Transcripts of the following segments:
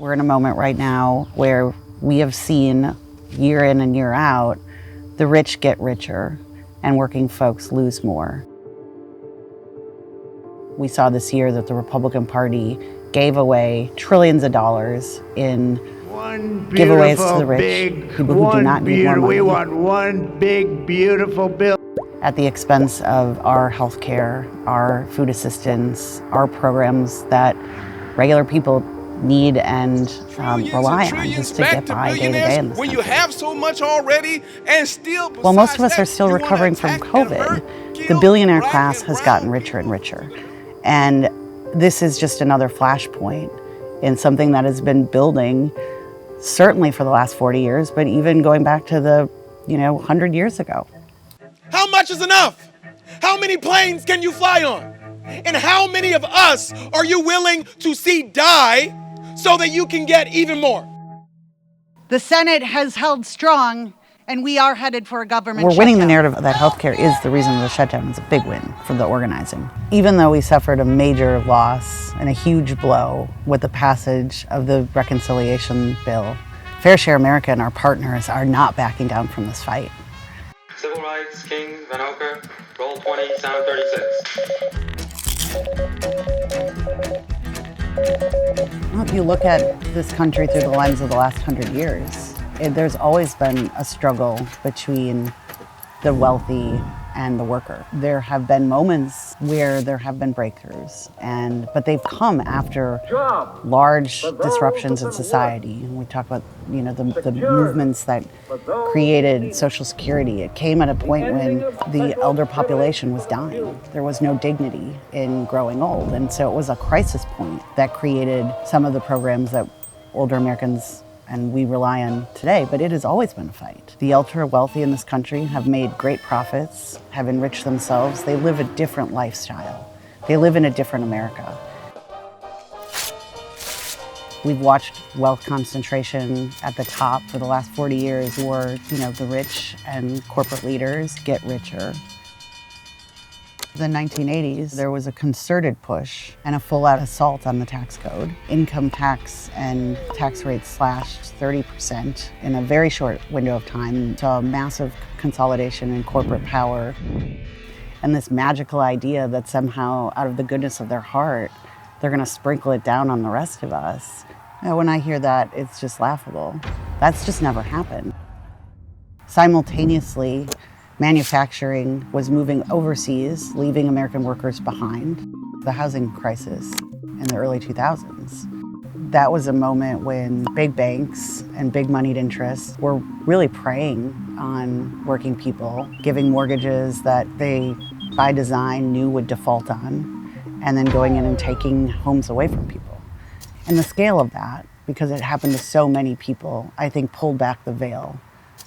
We're in a moment right now where we have seen year in and year out, the rich get richer and working folks lose more. We saw this year that the Republican Party gave away trillions of dollars in giveaways to the rich, people who do not need more money. We want one big, beautiful bill. At the expense of our health care, our food assistance, our programs that regular people need and rely on just to get by day to day in this when country. you have so much already and still. Well, most of us are still recovering from COVID. The billionaire class has gotten richer and richer. And this is just another flashpoint in something that has been building certainly for the last 40 years, but even going back to the, 100 years ago. How much is enough? How many planes can you fly on? And how many of us are you willing to see die so that you can get even more? The Senate has held strong, and we are headed for a government We're winning the shutdown. narrative that healthcare is the reason of the shutdown. It's a big win for the organizing. Even though we suffered a major loss and a huge blow with the passage of the reconciliation bill, Fair Share America and our partners are not backing down from this fight. Civil rights, King, Van Oker, roll 20, sound 36. Well, if you look at this country through the lens of the last 100 years, there's always been a struggle between the wealthy and the worker. There have been moments where there have been breakthroughs, but they've come after large disruptions in society. And we talk about, the movements that created Social Security. It came at a point when the elder population was dying. There was no dignity in growing old. And so it was a crisis point that created some of the programs that older Americans and we rely on today, but it has always been a fight. The ultra wealthy in this country have made great profits, have enriched themselves. They live a different lifestyle. They live in a different America. We've watched wealth concentration at the top for the last 40 years, or the rich and corporate leaders get richer. In the 1980s, there was a concerted push and a full-out assault on the tax code. Income tax and tax rates slashed 30% in a very short window of time. Saw a massive consolidation in corporate power. And this magical idea that somehow, out of the goodness of their heart, they're going to sprinkle it down on the rest of us. When I hear that, it's just laughable. That's just never happened. Simultaneously, manufacturing was moving overseas, leaving American workers behind. The housing crisis in the early 2000s. That was a moment when big banks and big moneyed interests were really preying on working people, giving mortgages that they, by design, knew would default on, and then going in and taking homes away from people. And the scale of that, because it happened to so many people, I think pulled back the veil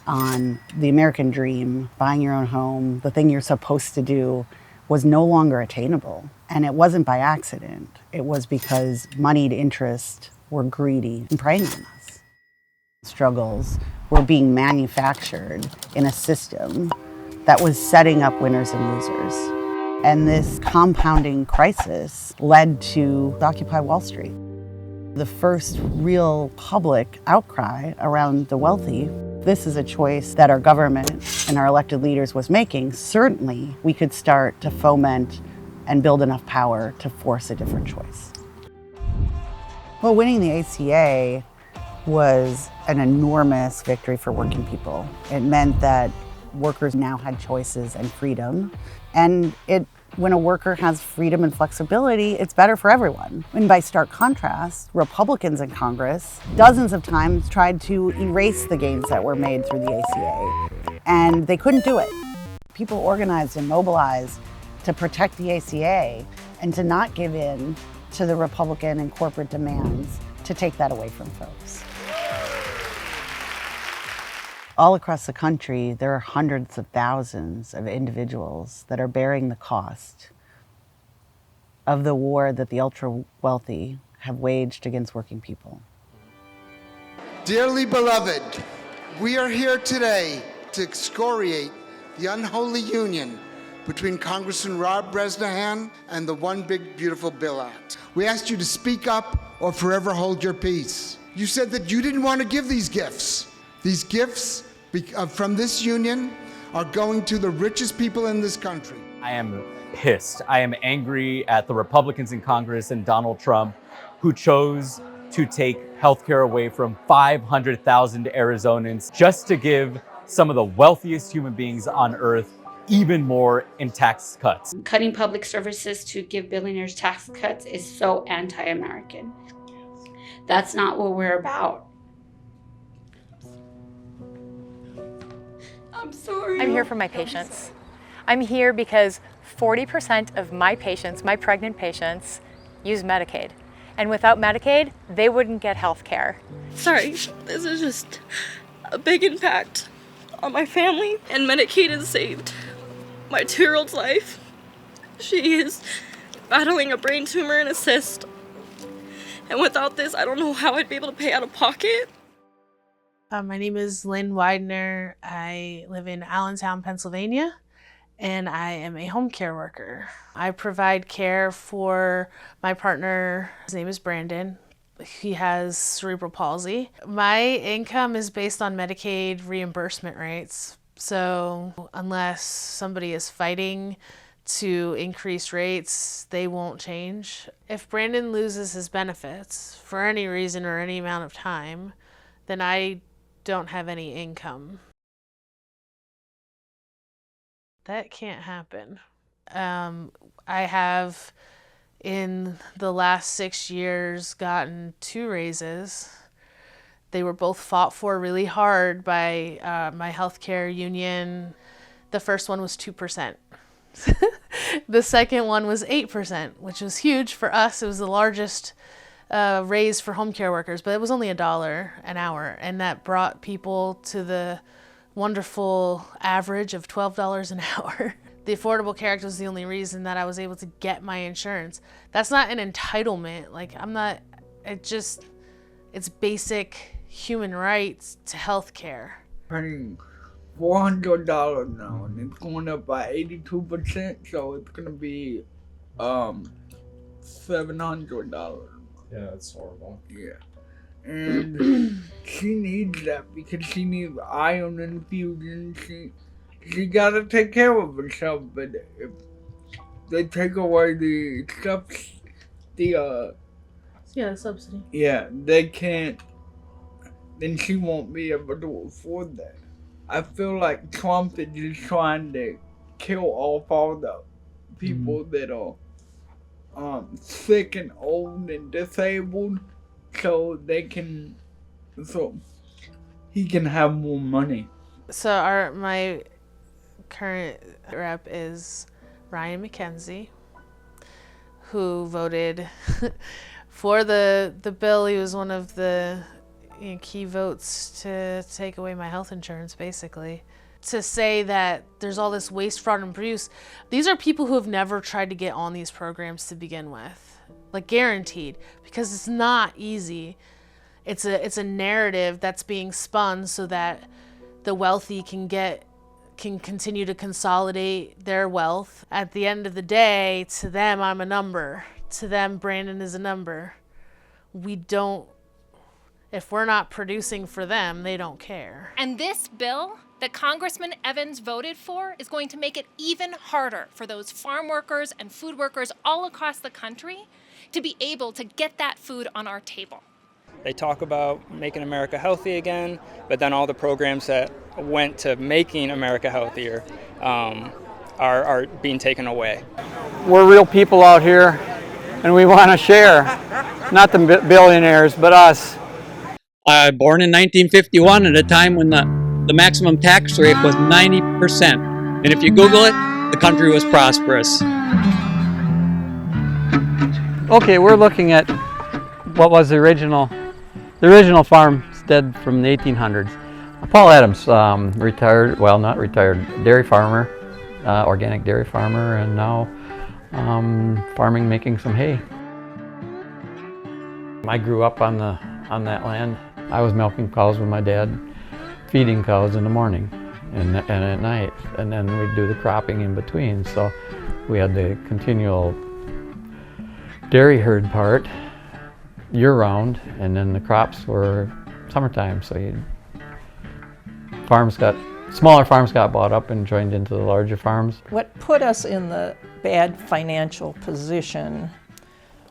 on the American dream. Buying your own home, the thing you're supposed to do, was no longer attainable. And it wasn't by accident. It was because moneyed interests were greedy and preying on us. Struggles were being manufactured in a system that was setting up winners and losers. And this compounding crisis led to Occupy Wall Street. The first real public outcry around the wealthy. This is a choice that our government and our elected leaders was making. Certainly, we could start to foment and build enough power to force a different choice. Well, winning the ACA was an enormous victory for working people. It meant that workers now had choices and freedom. And when a worker has freedom and flexibility, it's better for everyone. And by stark contrast, Republicans in Congress dozens of times tried to erase the gains that were made through the ACA, and they couldn't do it. People organized and mobilized to protect the ACA and to not give in to the Republican and corporate demands to take that away from folks. All across the country, there are hundreds of thousands of individuals that are bearing the cost of the war that the ultra-wealthy have waged against working people. Dearly beloved, we are here today to excoriate the unholy union between Congressman Rob Bresnahan and the One Big Beautiful Bill Act. We asked you to speak up or forever hold your peace. You said that you didn't want to give these gifts. These gifts from this union are going to the richest people in this country. I am pissed. I am angry at the Republicans in Congress and Donald Trump, who chose to take healthcare away from 500,000 Arizonans just to give some of the wealthiest human beings on earth even more in tax cuts. Cutting public services to give billionaires tax cuts is so anti-American. That's not what we're about. I'm sorry. I'm here for my patients. I'm here because 40% of my patients, my pregnant patients, use Medicaid. And without Medicaid, they wouldn't get health care. Sorry, this is just a big impact on my family, and Medicaid has saved my 2-year-old's life. She is battling a brain tumor and a cyst. And without this, I don't know how I'd be able to pay out of pocket. My name is Lynn Widener. I live in Allentown, Pennsylvania, and I am a home care worker. I provide care for my partner. His name is Brandon. He has cerebral palsy. My income is based on Medicaid reimbursement rates. So unless somebody is fighting to increase rates, they won't change. If Brandon loses his benefits for any reason or any amount of time, then I don't have any income. That can't happen. I have, in the last 6 years, gotten 2 raises. They were both fought for really hard by my healthcare union. The first one was 2%. The second one was 8%, which was huge for us. It was the largest raise for home care workers, but it was only $1 an hour, and that brought people to the wonderful average of $12 an hour. The Affordable Care Act was the only reason that I was able to get my insurance. That's not an entitlement. Like, it's basic human rights to health care. Paying $400 now, and it's going up by 82%, so it's gonna be $700. Yeah, that's horrible. Yeah. And she needs that because she needs iron infusion. She gotta take care of herself, but if they take away the subsidy. Yeah, they can't, then she won't be able to afford that. I feel like Trump is just trying to kill off all the people that are sick and old and disabled, so he can have more money. So my current rep is Ryan McKenzie, who voted for the bill. He was one of the key votes to take away my health insurance, basically. To say that there's all this waste, fraud, and abuse, these are people who have never tried to get on these programs to begin with, like guaranteed, because it's not easy. It's a narrative that's being spun so that the wealthy can continue to consolidate their wealth. At the end of the day, to them, I'm a number. To them, Brandon is a number. If we're not producing for them, they don't care. And this bill that Congressman Evans voted for is going to make it even harder for those farm workers and food workers all across the country to be able to get that food on our table. They talk about making America healthy again, but then all the programs that went to making America healthier are being taken away. We're real people out here, and we want to share, not the billionaires, but us. Born in 1951 at a time when the maximum tax rate was 90%. And if you Google it, the country was prosperous. Okay, we're looking at what was the original farmstead from the 1800s. Paul Adams, retired, well, not retired, dairy farmer, organic dairy farmer, and now farming, making some hay. I grew up on that land. I was milking cows with my dad, feeding cows in the morning and at night, and then we'd do the cropping in between. So we had the continual dairy herd part, year-round, and then the crops were summertime. So smaller farms got bought up and joined into the larger farms. What put us in the bad financial position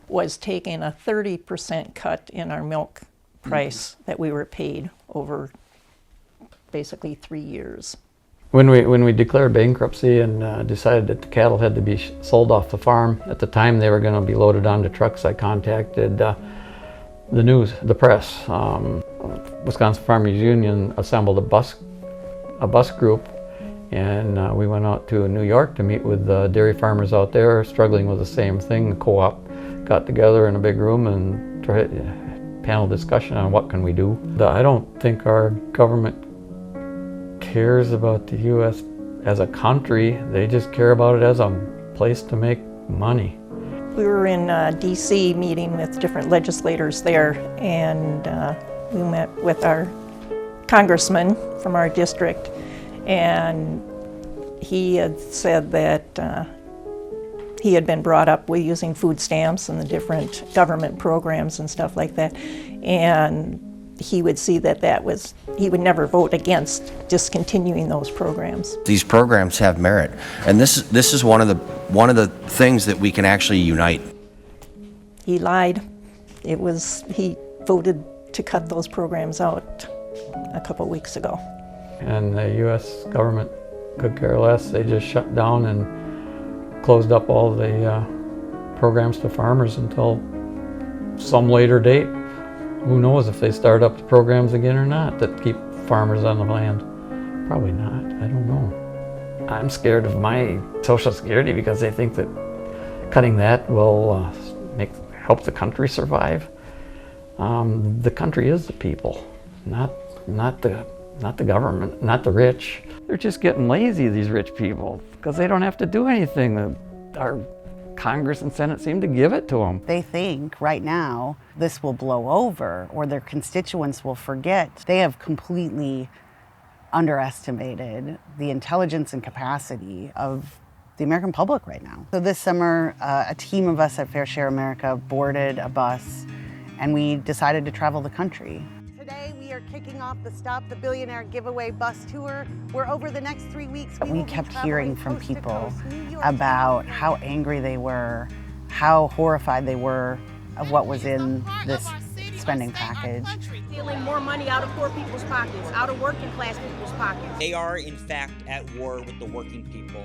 was taking a 30% cut in our milk price that we were paid over basically 3 years. When we declared bankruptcy and decided that the cattle had to be sold off the farm, at the time they were going to be loaded onto trucks, I contacted the press. Wisconsin Farmers Union assembled a bus group, and we went out to New York to meet with dairy farmers out there struggling with the same thing. The co-op got together in a big room and tried panel discussion on what can we do. I don't think our government cares about the U.S. as a country. They just care about it as a place to make money. We were in D.C. meeting with different legislators there, and we met with our congressman from our district, and he had said that he had been brought up with using food stamps and the different government programs and stuff like that, and he would see he would never vote against discontinuing those programs. These programs have merit, and this is one of the things that we can actually unite. He lied. He voted to cut those programs out a couple weeks ago. And the U.S. government could care less. They just shut down and closed up all the programs to farmers until some later date. Who knows if they start up the programs again or not that keep farmers on the land? Probably not. I don't know. I'm scared of my Social Security because they think that cutting that will help the country survive. The country is the people, not the government, not the rich. They're just getting lazy, these rich people, because they don't have to do anything. Our Congress and Senate seem to give it to them. They think right now this will blow over or their constituents will forget. They have completely underestimated the intelligence and capacity of the American public right now. So this summer, a team of us at Fair Share America boarded a bus and we decided to travel the country. Today we are kicking off the Stop the Billionaire giveaway bus tour, where over the next 3 weeks we kept hearing from people about how angry they were, how horrified they were of what was in this spending package. Stealing more money out of poor people's pockets, out of working class people's pockets. They are in fact at war with the working people.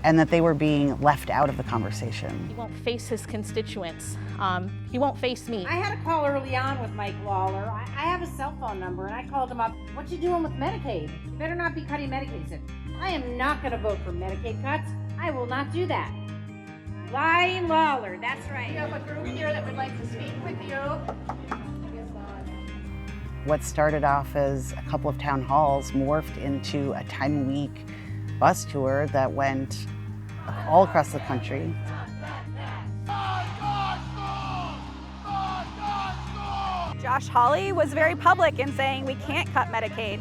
And that they were being left out of the conversation. He won't face his constituents. He won't face me. I had a call early on with Mike Lawler. I have a cell phone number, and I called him up. What you doing with Medicaid? You better not be cutting Medicaid. He said, I am not going to vote for Medicaid cuts. I will not do that. Lying Lawler, that's right. We have a group here that would like to speak with you. What started off as a couple of town halls morphed into a 10-week bus tour that went all across the country. Josh Hawley was very public in saying we can't cut Medicaid,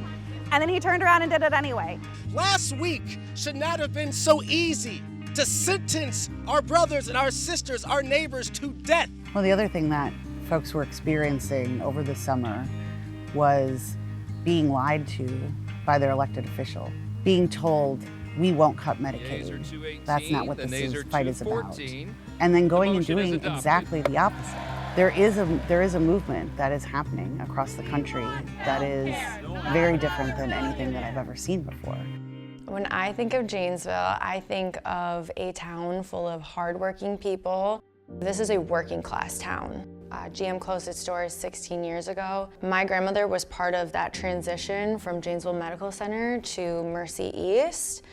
and then he turned around and did it anyway. Last week should not have been so easy to sentence our brothers and our sisters, our neighbors to death. Well, the other thing that folks were experiencing over the summer was being lied to by their elected official. Being told, we won't cut Medicaid. That's not what this fight is about. And then going and doing exactly the opposite. There is a movement that is happening across the country that is very different than anything that I've ever seen before. When I think of Janesville, I think of a town full of hardworking people. This is a working class town. GM closed its doors 16 years ago. My grandmother was part of that transition from Janesville Medical Center to Mercy East.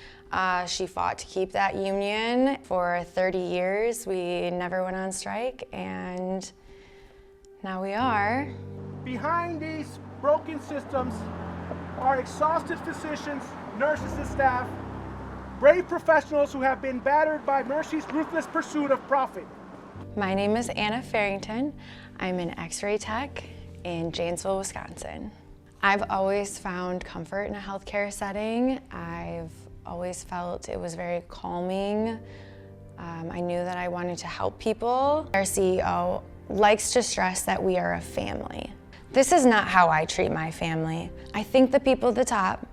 She fought to keep that union for 30 years. We never went on strike, and now we are. Behind these broken systems are exhausted physicians, nurses, and staff, brave professionals who have been battered by Mercy's ruthless pursuit of profit. My name is Anna Farrington. I'm an X-ray tech in Janesville, Wisconsin. I've always found comfort in a healthcare setting. I've always felt it was very calming. I knew that I wanted to help people. Our CEO likes to stress that we are a family. This is not how I treat my family. I think the people at the top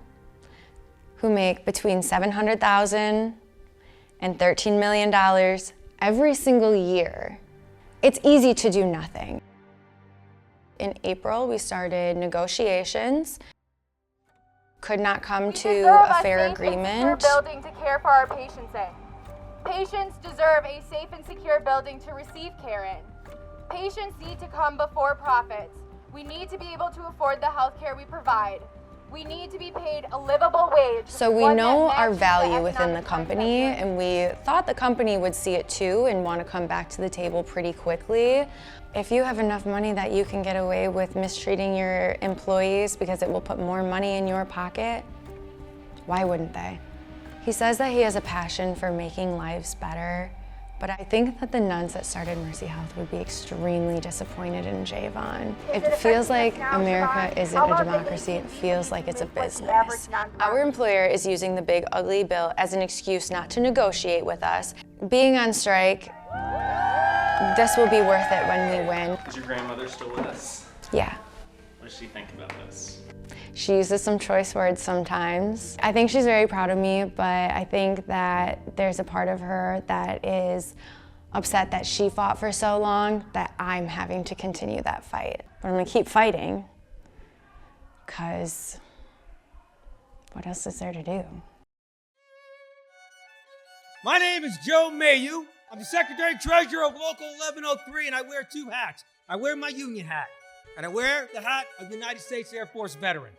who make between $700,000 and $13 million every single year, it's easy to do nothing. In April, we started negotiations. Could not come to a fair agreement. Building to care for our patients in. Patients deserve a safe and secure building to receive care in. Patients need to come before profits. We need to be able to afford the health care we provide. We need to be paid a livable wage. So we know our value within the company, and we thought the company would see it too and want to come back to the table pretty quickly. If you have enough money that you can get away with mistreating your employees because it will put more money in your pocket, why wouldn't they? He says that he has a passion for making lives better, but I think that the nuns that started Mercy Health would be extremely disappointed in Javon. It feels like America isn't a democracy, it feels like it's a business. Our employer is using the big ugly bill as an excuse not to negotiate with us. Being on strike, this will be worth it when we win. Is your grandmother still with us? Yeah. What does she think about this? She uses some choice words sometimes. I think she's very proud of me, but I think that there's a part of her that is upset that she fought for so long that I'm having to continue that fight. But I'm gonna keep fighting, because what else is there to do? My name is Joe Mayu. I'm the Secretary-Treasurer of Local 1103, and I wear two hats. I wear my union hat, and I wear the hat of United States Air Force veteran.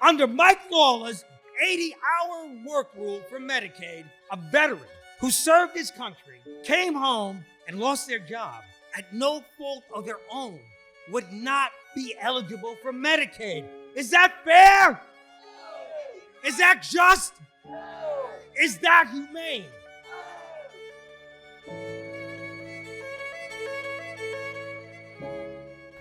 Under Mike Lawler's 80-hour work rule for Medicaid, a veteran who served his country, came home and lost their job at no fault of their own, would not be eligible for Medicaid. Is that fair? Is that just? Is that humane?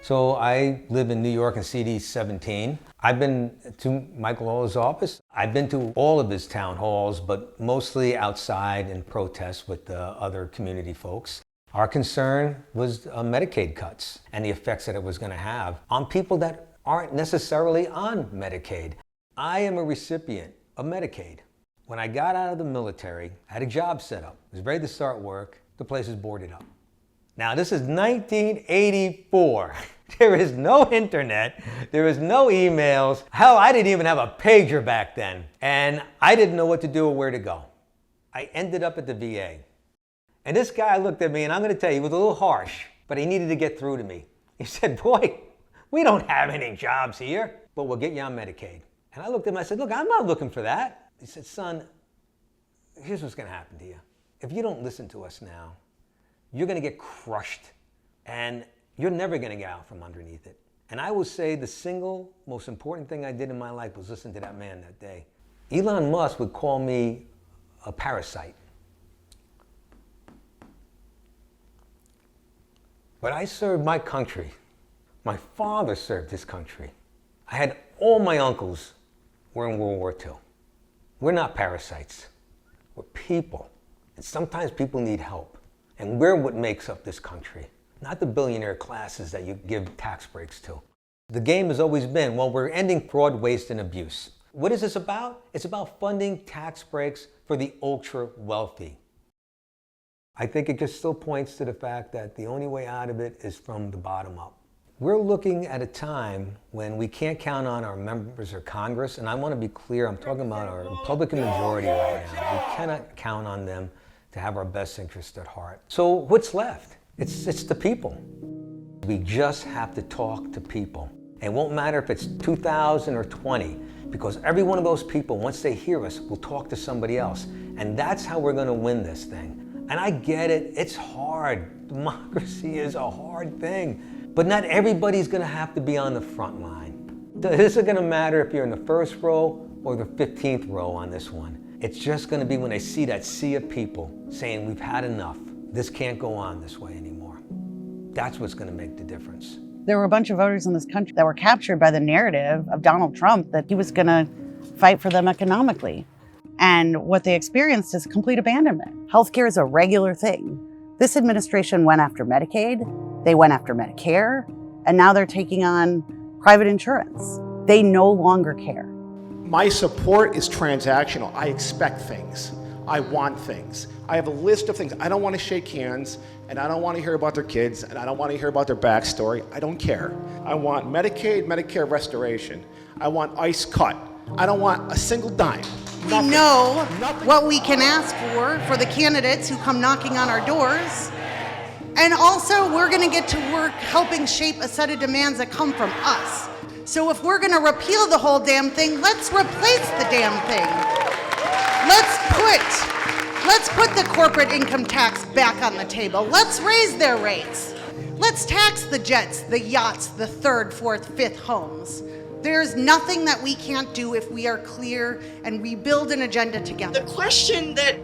So I live in New York in CD 17. I've been to Mike Lawler's office. I've been to all of his town halls, but mostly outside in protest with the other community folks. Our concern was Medicaid cuts and the effects that it was going to have on people that aren't necessarily on Medicaid. I am a recipient of Medicaid. When I got out of the military, I had a job set up. I was ready to start work. The place is boarded up. Now, this is 1984. There is no internet. There is no emails. Hell, I didn't even have a pager back then. And I didn't know what to do or where to go. I ended up at the VA. And this guy looked at me, and I'm going to tell you, he was a little harsh, but he needed to get through to me. He said, boy, we don't have any jobs here, but we'll get you on Medicaid. And I looked at him, I said, look, I'm not looking for that. He said, son, here's what's going to happen to you. If you don't listen to us now, you're going to get crushed, and you're never going to get out from underneath it. And I will say the single most important thing I did in my life was listen to that man that day. Elon Musk would call me a parasite. But I served my country. My father served his country. I had all my uncles were in World War II. We're not parasites. We're people. And sometimes people need help. And we're what makes up this country, not the billionaire classes that you give tax breaks to. The game has always been, well, we're ending fraud, waste, and abuse. What is this about? It's about funding tax breaks for the ultra wealthy. I think it just still points to the fact that the only way out of it is from the bottom up. We're looking at a time when we can't count on our members of Congress, and I want to be clear, I'm talking about our Republican majority right now. We cannot count on them to have our best interest at heart. So what's left? It's the people. We just have to talk to people. It won't matter if it's 2,000 or 20, because every one of those people, once they hear us, will talk to somebody else. And that's how we're gonna win this thing. And I get it, it's hard. Democracy is a hard thing. But not everybody's gonna have to be on the front line. It isn't gonna matter if you're in the first row or the 15th row on this one. It's just going to be when they see that sea of people saying, we've had enough. This can't go on this way anymore. That's what's going to make the difference. There were a bunch of voters in this country that were captured by the narrative of Donald Trump that he was going to fight for them economically. And what they experienced is complete abandonment. Healthcare is a regular thing. This administration went after Medicaid. They went after Medicare, and now they're taking on private insurance. They no longer care. My support is transactional. I expect things. I want things. I have a list of things. I don't want to shake hands, and I don't want to hear about their kids, and I don't want to hear about their backstory. I don't care. I want Medicaid, Medicare restoration. I want ICE cut. I don't want a single dime. We know what we can ask for the candidates who come knocking on our doors. And also, we're going to get to work helping shape a set of demands that come from us. So if we're going to repeal the whole damn thing, let's replace the damn thing. Let's put the corporate income tax back on the table. Let's raise their rates. Let's tax the jets, the yachts, the third, fourth, fifth homes. There's nothing that we can't do if we are clear and we build an agenda together. The question that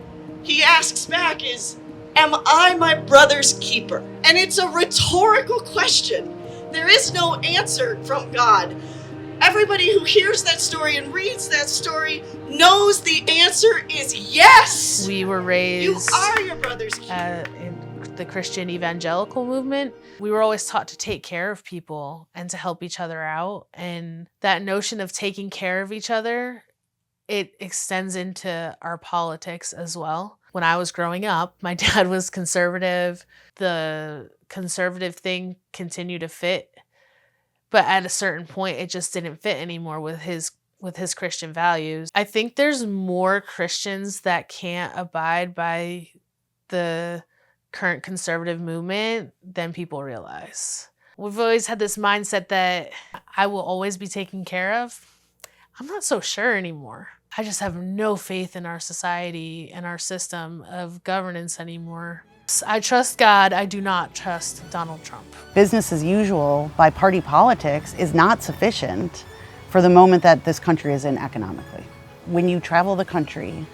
he asks back is, am I my brother's keeper? And it's a rhetorical question. There is no answer from God. Everybody who hears that story and reads that story knows the answer is yes. We were raised You are your brother's keeper. in the Christian evangelical movement. We were always taught to take care of people and to help each other out. And that notion of taking care of each other, it extends into our politics as well. When I was growing up, my dad was conservative. The conservative thing continued to fit. But at a certain point, it just didn't fit anymore with his Christian values. I think there's more Christians that can't abide by the current conservative movement than people realize. We've always had this mindset that I will always be taken care of. I'm not so sure anymore. I just have no faith in our society and our system of governance anymore. I trust God. I do not trust Donald Trump. Business as usual by party politics is not sufficient for the moment that this country is in economically. When you travel the country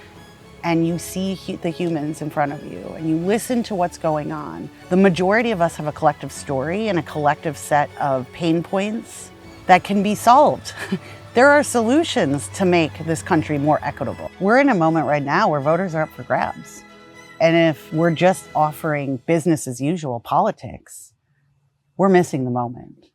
and you see the humans in front of you and you listen to what's going on, the majority of us have a collective story and a collective set of pain points that can be solved. There are solutions to make this country more equitable. We're in a moment right now where voters are up for grabs. And if we're just offering business as usual politics, we're missing the moment.